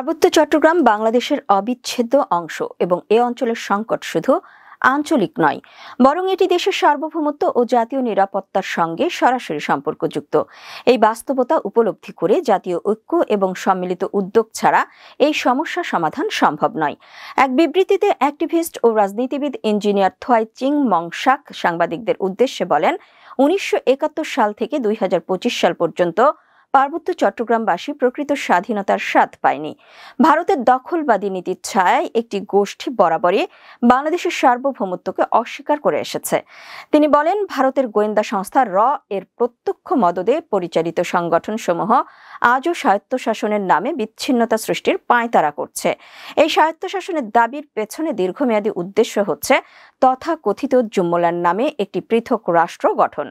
পার্বত্য চট্টগ্রাম বাংলাদেশের অবিচ্ছেদ্য অংশ এবং এ অঞ্চলের সংকট শুধু আঞ্চলিক নয়, বরং এটি দেশের সার্বভৌমত্ব ও জাতীয় নিরাপত্তার সঙ্গে সরাসরি সম্পর্কযুক্ত। এই বাস্তবতা উপলব্ধি করে জাতীয় ঐক্য এবং সম্মিলিত উদ্যোগ ছাড়া এই সমস্যা সমাধান সম্ভব নয়। এক বিবৃতিতে অ্যাক্টিভিস্ট ও রাজনীতিবিদ ইঞ্জিনিয়ার থোয়াই চিং মংশাক সাংবাদিকদের উদ্দেশ্যে বলেন, ১৯৭১ সাল থেকে ২০২৫ সাল পর্যন্ত পার্বত্য চট্টগ্রামবাসী প্রকৃত স্বাধীনতার স্বাদ পায়নি। ভারতের দখলবাদী নীতির ছায়ায় একটি গোষ্ঠী বরাবরই বাংলাদেশের সার্বভৌমত্বকে অস্বীকার করে এসেছে। তিনি বলেন, ভারতের গোয়েন্দা সংস্থা এর প্রত্যক্ষ মদদে পরিচালিত সংগঠনসমূহ আজও স্বায়ত্তশাসনের নামে বিচ্ছিন্নতা সৃষ্টির পাঁয়তারা করছে। এই স্বায়ত্তশাসনের দাবির পেছনে দীর্ঘমেয়াদী উদ্দেশ্য হচ্ছে তথাকথিত জুম্মলার নামে একটি পৃথক রাষ্ট্র গঠন।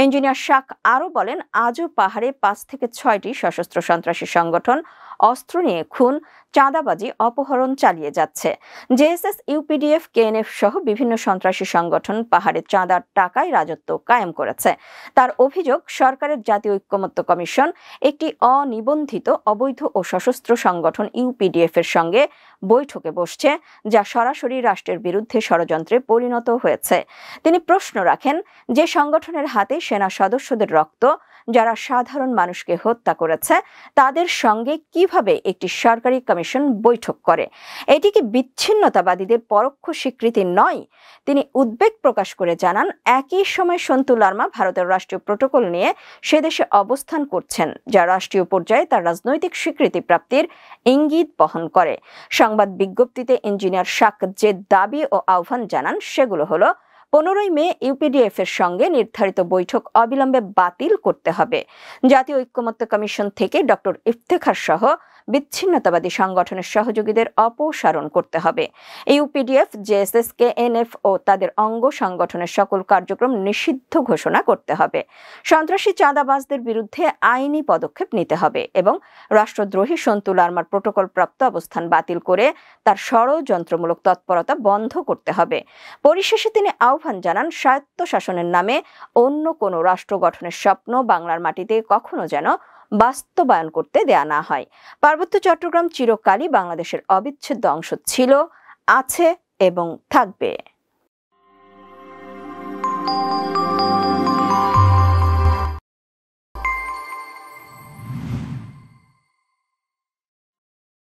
ইঞ্জিনিয়ার শাক আরও বলেন, আজও পাহাড়ে ৫ থেকে ৬টি সশস্ত্র সন্ত্রাসী সংগঠন অস্ত্র নিয়ে খুন, চাঁদাবাজি, অপহরণ চালিয়ে যাচ্ছে। জেএসএস, ইউপিডিএফ, কেএনএফ সহ বিভিন্ন সন্ত্রাসী সংগঠন পাহাড়ে চাঁদার টাকায় রাজত্ব কায়েম করেছে। তার অভিযোগ, সরকারের জাতীয় ঐক্যমত্য কমিশন একটি অনিবন্ধিত, অবৈধ ও সশস্ত্র সংগঠন ইউপিডিএফ এর সঙ্গে বৈঠকে বসছে, যা সরাসরি রাষ্ট্রের বিরুদ্ধে ষড়যন্ত্রে পরিণত হয়েছে। তিনি প্রশ্ন রাখেন, যে সংগঠনের হাতে সেনা সদস্যদের রক্ত, যারা সাধারণ মানুষকে হত্যা করেছে, তাদের সঙ্গে কিভাবে একটি সরকারি কমিশন বৈঠক করে? এটি কি বিচ্ছিন্নতাবাদীদের পরোক্ষ স্বীকৃতি নয়? তিনি উদ্বেগ প্রকাশ করে জানান, একই সময় সন্তু লারমা ভারতের রাষ্ট্রীয় প্রোটোকল নিয়ে সে দেশে অবস্থান করছেন, যা রাষ্ট্রীয় পর্যায়ে তার রাজনৈতিক স্বীকৃতি প্রাপ্তির ইঙ্গিত বহন করে। সংবাদ বিজ্ঞপ্তিতে ইঞ্জিনিয়ার শাক যে দাবি ও আহ্বান জানান, সেগুলো হলো: ১৫ মে ইউপিডিএফ এর সঙ্গে নির্ধারিত বৈঠক অবিলম্বে বাতিল করতে হবে। জাতীয় ঐক্যমত্য কমিশন থেকে ডক্টর ইফতেখার সহ বিচ্ছিন্নতাবাদী সংগঠনের সহযোগীদের অপসারণ করতে হবে। ইউপিডিএফ, জেএসএস, কেএনএফ ও তাদের অঙ্গ সংগঠনের সকল কার্যক্রম নিষিদ্ধ ঘোষণা করতে হবে। সন্ত্রাসী চাঁদাবাজদের বিরুদ্ধে আইনি পদক্ষেপ নিতে হবে এবং রাষ্ট্রদ্রোহী সন্তু লারমার প্রোটোকল প্রাপ্ত অবস্থান বাতিল করে তার ষড়যন্ত্রমূলক তৎপরতা বন্ধ করতে হবে। পরিশেষে তিনি আহ্বান জানান, স্বায়ত্তশাসনের নামে অন্য কোনো রাষ্ট্র গঠনের স্বপ্ন বাংলার মাটিতে কখনো যেন বাস্তবায়ন করতে দেয়া না হয়। পার্বত্য চট্টগ্রাম চিরকালই বাংলাদেশের অবিচ্ছেদ্য অংশ ছিল, আছে এবং থাকবে।